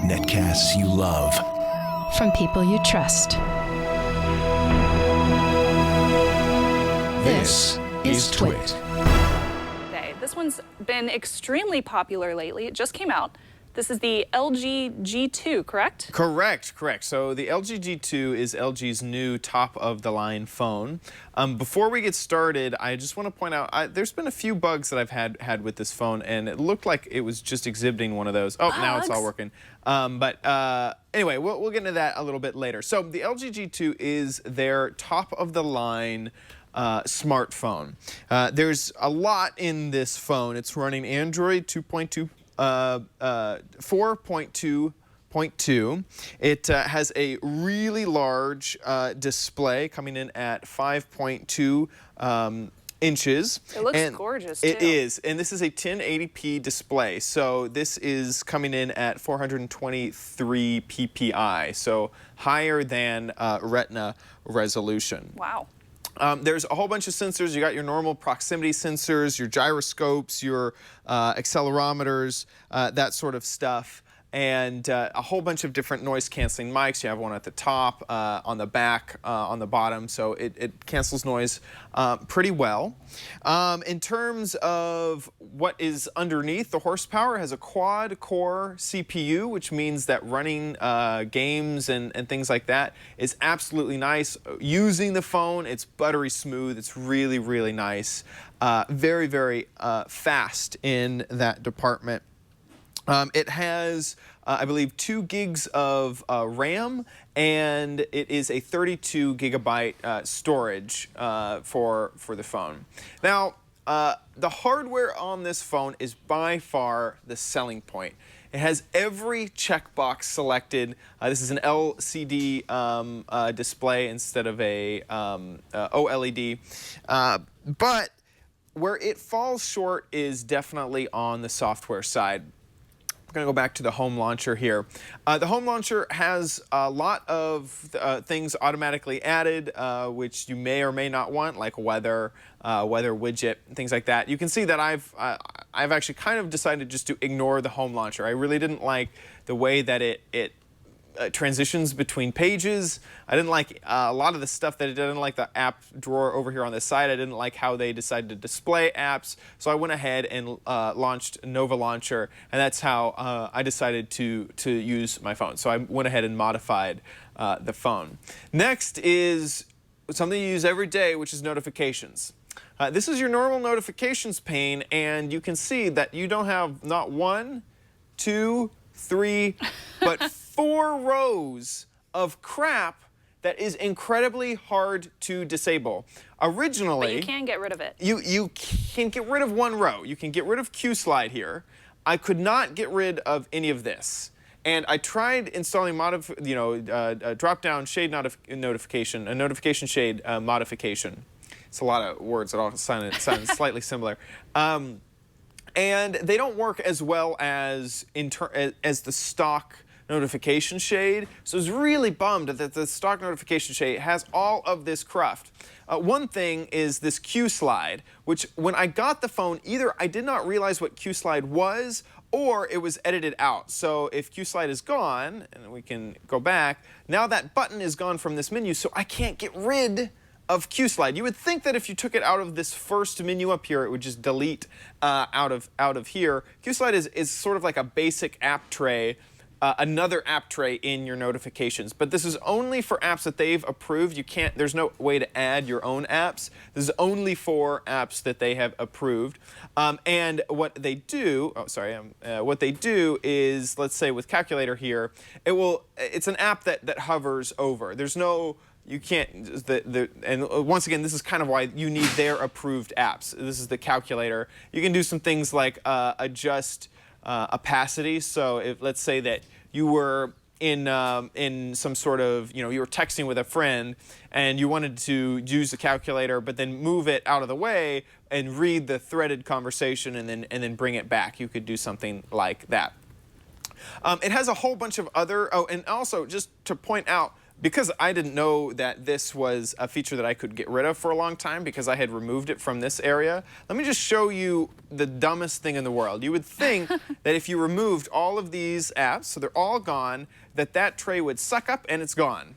Netcasts you love. From people you trust. This is Twit. This one's been extremely popular lately. It just came out. This is the LG G2, correct? Correct. So the LG G2 is LG's new top-of-the-line phone. Before we get started, I just want to point out, there's been a few bugs that I've had with this phone, and it looked like it was just exhibiting one of those. Oh, now it's all working. Anyway, we'll get into that a little bit later. So the LG G2 is their top-of-the-line smartphone. There's a lot in this phone. It's running Android 4.2.2. It has a really large display coming in at 5.2 inches. It looks gorgeous, too. It is, and this is a 1080p display. So this is coming in at 423 ppi, so higher than Retina resolution. Wow. There's a whole bunch of sensors. You got your normal proximity sensors, your gyroscopes, your accelerometers, that sort of stuff, and a whole bunch of different noise-canceling mics. You have one at the top, on the back, on the bottom, so it cancels noise pretty well. In terms of what is underneath, the horsepower has a quad-core CPU, which means that running games and things like that is absolutely nice. Using the phone, it's buttery smooth. It's really, really nice. Very, very fast in that department. It has, I believe, 2 gigs of RAM, and it is a 32 gigabyte storage for the phone. Now, the hardware on this phone is by far the selling point. It has every checkbox selected. This is an LCD display instead of a OLED. But where it falls short is definitely on the software side. I'm going to go back to the home launcher here. The home launcher has a lot of things automatically added, which you may or may not want, like weather widget, things like that. You can see that I've actually kind of decided just to ignore the home launcher. I really didn't like the way that it transitions between pages. I didn't like a lot of the stuff that it did. I didn't like the app drawer over here on the side. I didn't like how they decided to display apps. So I went ahead and launched Nova Launcher, and that's how I decided to use my phone. So I went ahead and modified the phone. Next is something you use every day, which is notifications. This is your normal notifications pane, and you can see that you don't have not 1, 2, 3, but 4 rows of crap that is incredibly hard to disable. Originally, but you can get rid of it. You can get rid of 1 row. You can get rid of Q-Slide here. I could not get rid of any of this. And I tried installing drop-down shade notification, a notification shade modification. It's a lot of words that all sound slightly similar. And they don't work as well as the stock notification shade. So I was really bummed that the stock notification shade has all of this cruft. One thing is this Q-Slide, which when I got the phone, either I did not realize what Q-Slide was, or it was edited out. So if Q-Slide is gone, and we can go back, now that button is gone from this menu, so I can't get rid of Q-Slide. You would think that if you took it out of this first menu up here, it would just delete out of here. Q-Slide is sort of like a basic app tray, another app tray in your notifications. But this is only for apps that they've approved. There's no way to add your own apps. This is only for apps that they have approved. And what they do, what they do is, let's say with Calculator here, it's an app that hovers over. There's no, you can't, and once again, this is kind of why you need their approved apps. This is the Calculator. You can do some things like adjust opacity. So if, let's say that you were in some sort of, you were texting with a friend and you wanted to use the Calculator, but then move it out of the way and read the threaded conversation and then bring it back. You could do something like that. It has a whole bunch of other, and also just to point out, because I didn't know that this was a feature that I could get rid of for a long time because I had removed it from this area, let me just show you the dumbest thing in the world. You would think that if you removed all of these apps, so they're all gone, that tray would suck up and it's gone.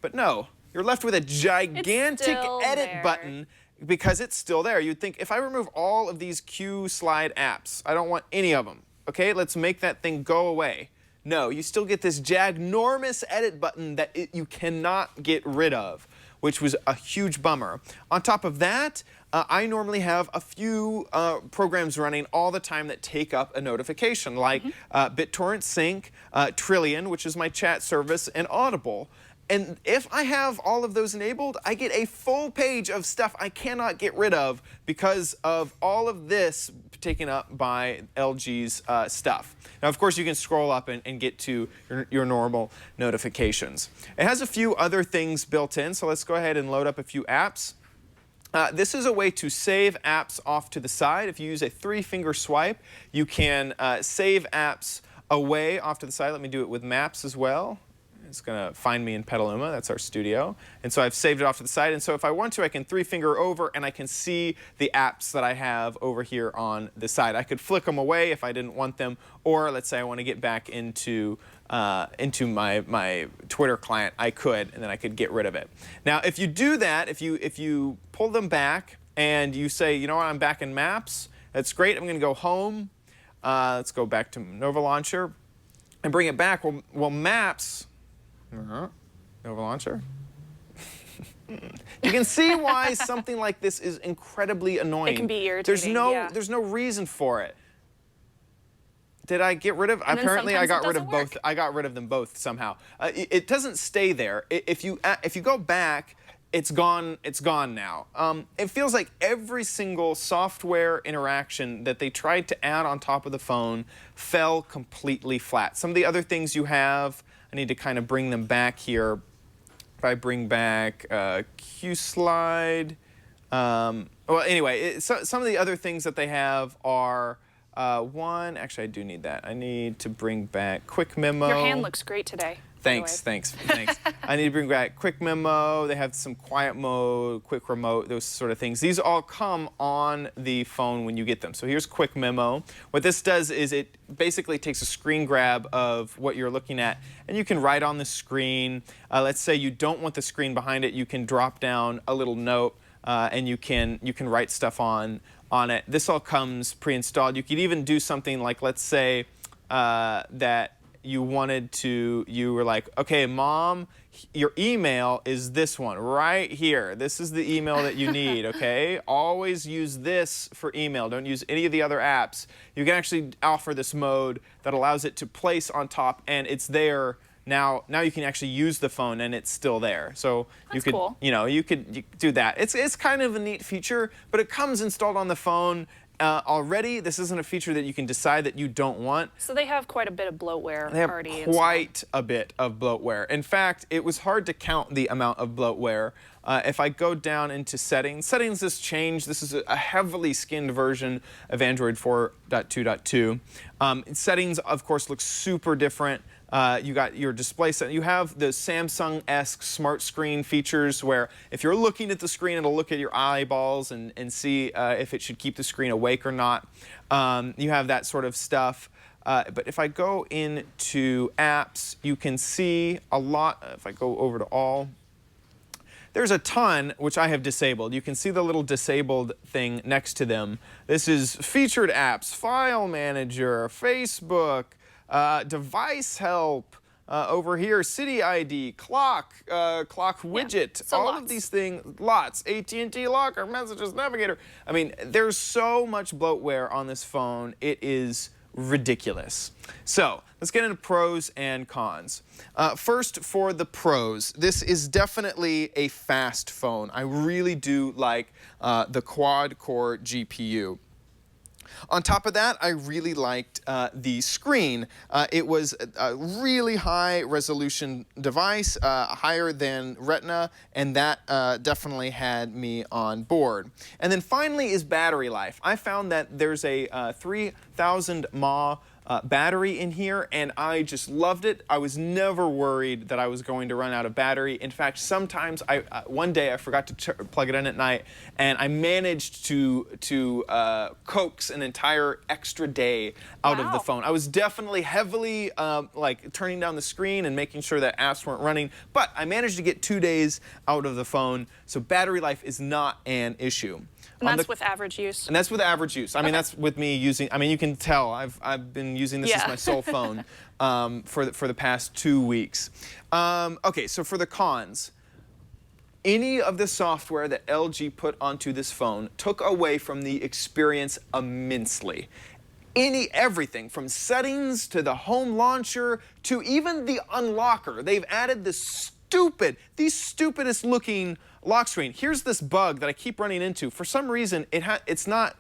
But no, you're left with a gigantic edit button because it's still there. You'd think if I remove all of these Q slide apps, I don't want any of them. Okay, let's make that thing go away. No, you still get this ginormous edit button that you cannot get rid of, which was a huge bummer. On top of that, I normally have a few programs running all the time that take up a notification, like BitTorrent Sync, Trillion, which is my chat service, and Audible. And if I have all of those enabled, I get a full page of stuff I cannot get rid of because of all of this taken up by LG's stuff. Now, of course, you can scroll up and get to your normal notifications. It has a few other things built in, so let's go ahead and load up a few apps. This is a way to save apps off to the side. If you use a 3-finger swipe, you can save apps away off to the side. Let me do it with Maps as well. It's going to find me in Petaluma. That's our studio. And so I've saved it off to the side. And so if I want to, I can 3-finger over, and I can see the apps that I have over here on the side. I could flick them away if I didn't want them, or let's say I want to get back into my Twitter client. I could, and then I could get rid of it. Now, if you do that, if you pull them back and you say, you know what, I'm back in Maps, that's great. I'm going to go home. Let's go back to Nova Launcher and bring it back. Well, Maps. Nova Launcher. You can see why something like this is incredibly annoying. It can be irritating. There's no reason for it. Did I get rid of? Apparently, I got rid of both. I got rid of them both somehow. It doesn't stay there. If you go back, it's gone. It's gone now. It feels like every single software interaction that they tried to add on top of the phone fell completely flat. Some of the other things you have, I need to kind of bring them back here. If I bring back Q-Slide, well, anyway, some of the other things that they have are actually, I do need that. I need to bring back Quick Memo. Your hand looks great today. Thanks. I need to bring back Quick Memo. They have some quiet mode, quick remote, those sort of things. These all come on the phone when you get them. So here's Quick Memo. What this does is it basically takes a screen grab of what you're looking at, and you can write on the screen. Let's say you don't want the screen behind it. You can drop down a little note, and you can write stuff on it. This all comes pre-installed. You could even do something like, let's say that you were like, okay, Mom, your email is this one right here. This is the email that you need, okay? Always use this for email. Don't use any of the other apps. You can actually offer this mode that allows it to place on top, and it's there. Now you can actually use the phone, and it's still there. So you could, cool. you could do that. It's kind of a neat feature, but it comes installed on the phone already. This isn't a feature that you can decide that you don't want. So they have quite a bit of bloatware already. They have quite a bit of bloatware. In fact, it was hard to count the amount of bloatware. If I go down into settings has changed. This is a heavily skinned version of Android 4.2.2. Settings, of course, look super different. You got your display set. You have the Samsung-esque smart screen features where if you're looking at the screen, it'll look at your eyeballs and see if it should keep the screen awake or not. You have that sort of stuff. But if I go into apps, you can see a lot. If I go over to all, there's a ton which I have disabled. You can see the little disabled thing next to them. This is featured apps, file manager, Facebook, device help, over here, city ID, clock widget, so all lots. of these things, lots, AT&T locker, messages, navigator. I mean, there's so much bloatware on this phone, it is ridiculous. So let's get into pros and cons. First, for the pros, this is definitely a fast phone. I really do like the quad-core GPU. On top of that, I really liked the screen. It was a really high resolution device, higher than Retina, and that definitely had me on board. And then finally is battery life. I found that there's a 3,000 mAh battery in here, and I just loved it. I was never worried that I was going to run out of battery. In fact, sometimes one day I forgot to plug it in at night, and I managed to coax an entire extra day out of the phone. I was definitely heavily like turning down the screen and making sure that apps weren't running, but I managed to get 2 days out of the phone, so battery life is not an issue. And that's with average use? And that's with average use. I mean, that's with me using, I mean, you can tell I've been using this as my sole phone for the past 2 weeks. Okay, so for the cons, any of the software that LG put onto this phone took away from the experience immensely. Everything from settings to the home launcher to even the unlocker. They've added the stupidest looking lock screen. Here's this bug that I keep running into. For some reason, it's not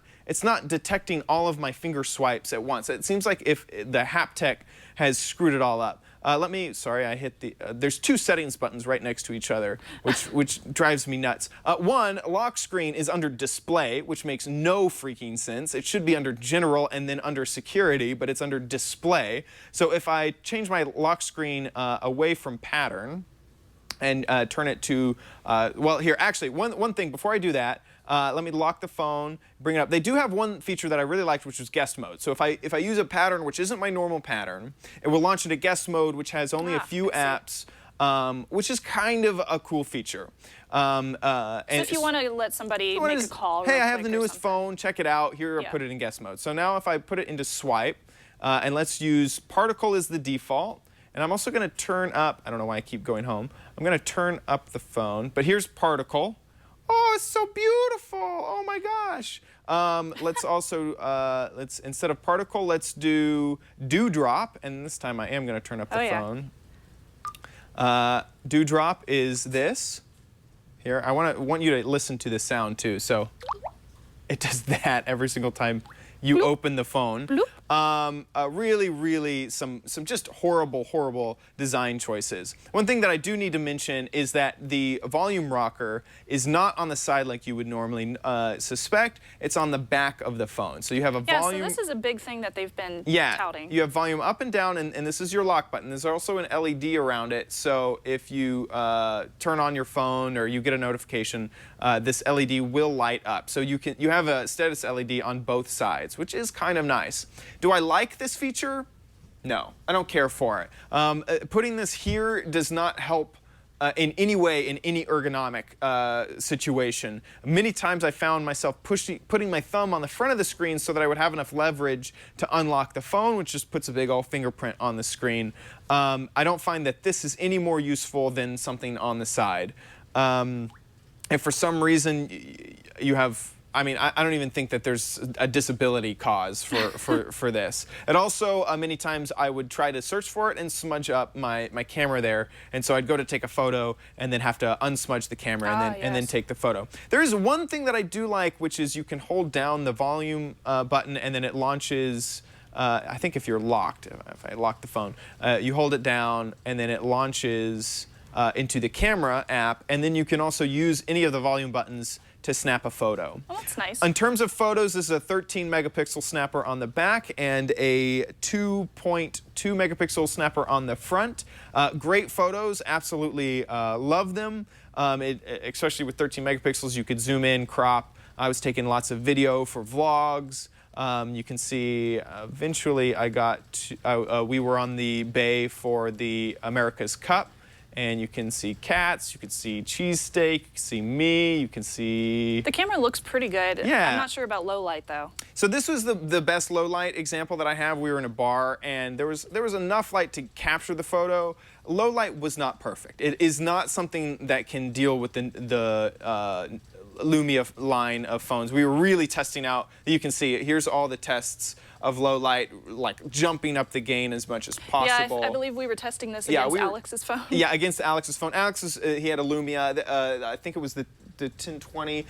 detecting all of my finger swipes at once. It seems like if the haptech has screwed it all up. Sorry, I hit the, there's 2 settings buttons right next to each other, which drives me nuts. One, lock screen is under display, which makes no freaking sense. It should be under general and then under security, but it's under display. So if I change my lock screen away from pattern, and turn it to, well, here, actually, one thing, before I do that, let me lock the phone, bring it up. They do have one feature that I really liked, which was guest mode. So if I use a pattern which isn't my normal pattern, it will launch into guest mode, which has only a few apps, which is kind of a cool feature. So if you want to let somebody make a call hey, I have the newest phone, check it out, here, I'll put it in guest mode. So now if I put it into swipe, and let's use particle as the default, and I'm also going to turn up, I don't know why I keep going home, I'm going to turn up the phone, but here's particle. Oh, it's so beautiful, oh my gosh. Let's also, instead of particle, let's do dewdrop, and this time I am going to turn up the phone. Dewdrop is this. Here, I want you to listen to the sound too, so it does that every single time you open the phone. Really some just horrible design choices. One thing that I do need to mention is that the volume rocker is not on the side like you would normally suspect. It's on the back of the phone. So you have a volume. So this is a big thing that they've been touting. You have volume up and down, and this is your lock button. There's also an LED around it, so if you turn on your phone or you get a notification, this LED will light up. So you have a status LED on both sides, which is kind of nice. Do I like this feature? No, I don't care for it. Putting this here does not help in any way in any ergonomic situation. Many times I found myself putting my thumb on the front of the screen so that I would have enough leverage to unlock the phone, which just puts a big old fingerprint on the screen. I don't find that this is any more useful than something on the side. If for some reason you have, I mean, I don't even think that there's a disability cause for this. And also, many times I would try to search for it and smudge up my camera there. And so I'd go to take a photo and then have to unsmudge the camera and then take the photo. There is one thing that I do like, which is you can hold down the volume button and then it launches, I think if you're locked, if I lock the phone, you hold it down and then it launches into the camera app. And then you can also use any of the volume buttons to snap a photo. Oh, that's nice. In terms of photos, this is a 13 megapixel snapper on the back and a 2.2 megapixel snapper on the front. Great photos, absolutely love them. Especially with 13 megapixels, you could zoom in, crop. I was taking lots of video for vlogs. You can see eventually we were on the bay for the America's Cup. And you can see cats, you can see cheesesteak, you can see me, you can see... The camera looks pretty good. Yeah. I'm not sure about low light, though. So this was the best low light example that I have. We were in a bar, and there was enough light to capture the photo. Low light was not perfect. It is not something that can deal with the Lumia line of phones. We were really testing out, you can see, here's all the tests of low light, like jumping up the gain as much as possible. Yeah, I believe we were testing this against Alex's phone. Yeah, against Alex's phone. He had a Lumia, I think it was the 1020.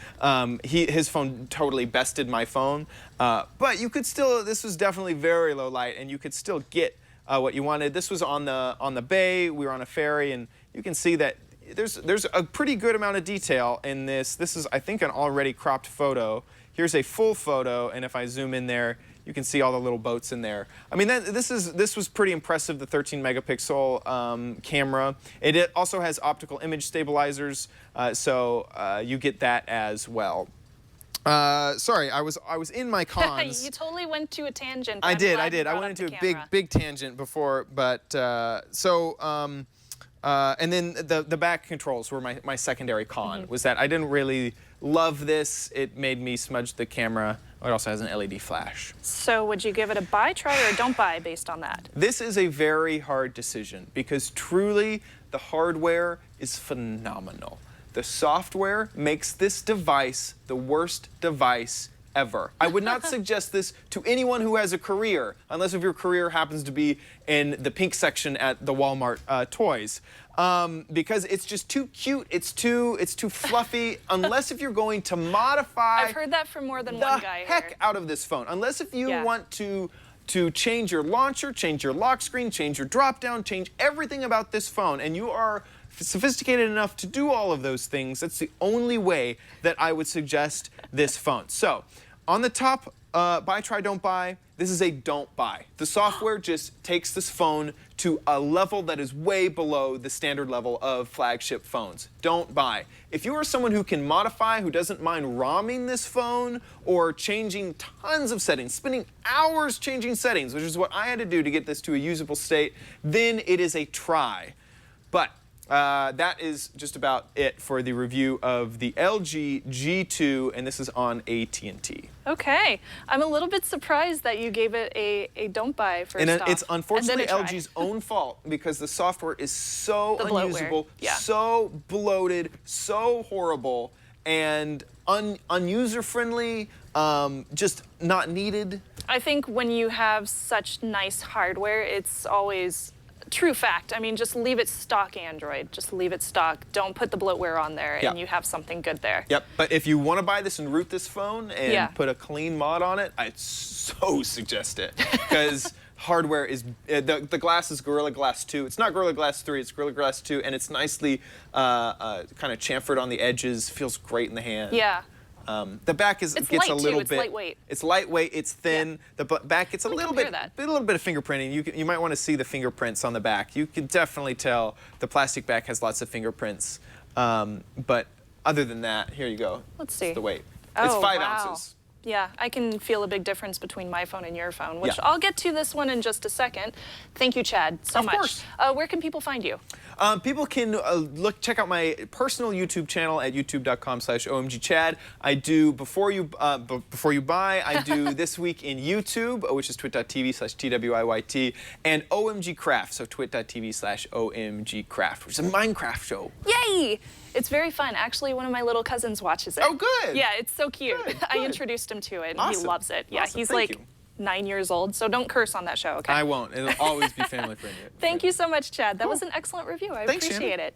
His phone totally bested my phone. But you could still, this was definitely very low light, and you could still get what you wanted. This was on the bay, we were on a ferry, and you can see that there's a pretty good amount of detail in this. This is, I think, an already cropped photo. Here's a full photo, and if I zoom in there, You can see all the little boats in there. I mean, this was pretty impressive, the 13 megapixel camera. It also has optical image stabilizers, so you get that as well. Sorry, I was in my cons. You totally went to a tangent. I did. I went into a big tangent before, but and then the back controls were my secondary con. Was that I didn't really love this. It made me smudge the camera. It also has an LED flash. So would you give it a buy, try, or don't buy based on that? This is a very hard decision because truly the hardware is phenomenal. The software makes this device the worst device ever. I would not suggest this to anyone who has a career, unless if your career happens to be in the pink section at the Walmart toys, because it's just too cute. It's too fluffy. Unless if you're going to modify. I've heard that from more than one guy the heck here. out of this phone. Unless if you want to change your launcher, change your lock screen, change your drop down, change everything about this phone, and you are sophisticated enough to do all of those things, that's the only way that I would suggest this phone. So, on the top, buy, try, don't buy, this is a don't buy. The software just takes this phone to a level that is way below the standard level of flagship phones. Don't buy. If you are someone who can modify, who doesn't mind ROMing this phone or changing tons of settings, spending hours changing settings, which is what I had to do to get this to a usable state, then it is a try. But that is just about it for the review of the LG G2, and this is on AT&T. Okay. I'm a little bit surprised that you gave it a don't buy first off. It's unfortunately and then a try. LG's own fault because the software is so unusable, Yeah. so bloated, so horrible, and unuser-friendly, just not needed. I think when you have such nice hardware, it's always true fact. I mean, just leave it stock Android. Just leave it stock. Don't put the bloatware on there, and you have something good there. Yep. But if you want to buy this and root this phone and put a clean mod on it, I'd so suggest it because hardware is the glass is Gorilla Glass 2. It's not Gorilla Glass 3. It's Gorilla Glass 2, and it's nicely kind of chamfered on the edges. Feels great in the hand. Yeah. The back gets a little It's bit. lightweight. It's lightweight. It's thin. Yeah. The back gets a little bit of fingerprinting. You might want to see the fingerprints on the back. You can definitely tell the plastic back has lots of fingerprints. But other than that, here you go. Let's see. It's the weight. Oh, it's 5 wow. ounces. Yeah, I can feel a big difference between my phone and your phone, which Yeah. I'll get to this one in just a second. Thank you, Chad, so much. Of course. Where can people find you? People can check out my personal YouTube channel at youtube.com/omgchad. I do before you buy. I do This Week in YouTube, which is twit.tv/TWIYT, and OMG Craft, so twit.tv/OMG Craft, which is a Minecraft show. Yay! It's very fun. Actually, one of my little cousins watches it. Oh, good. Yeah, it's so cute. Good, I good. introduced him to it, and Awesome. he loves it. Yeah, Awesome. he's Thank like you. 9 years old, so don't curse on that show, okay? I won't. It'll always be family friendly. Thank you so much, Chad. That was an excellent review. I Thanks, appreciate Shannon. it.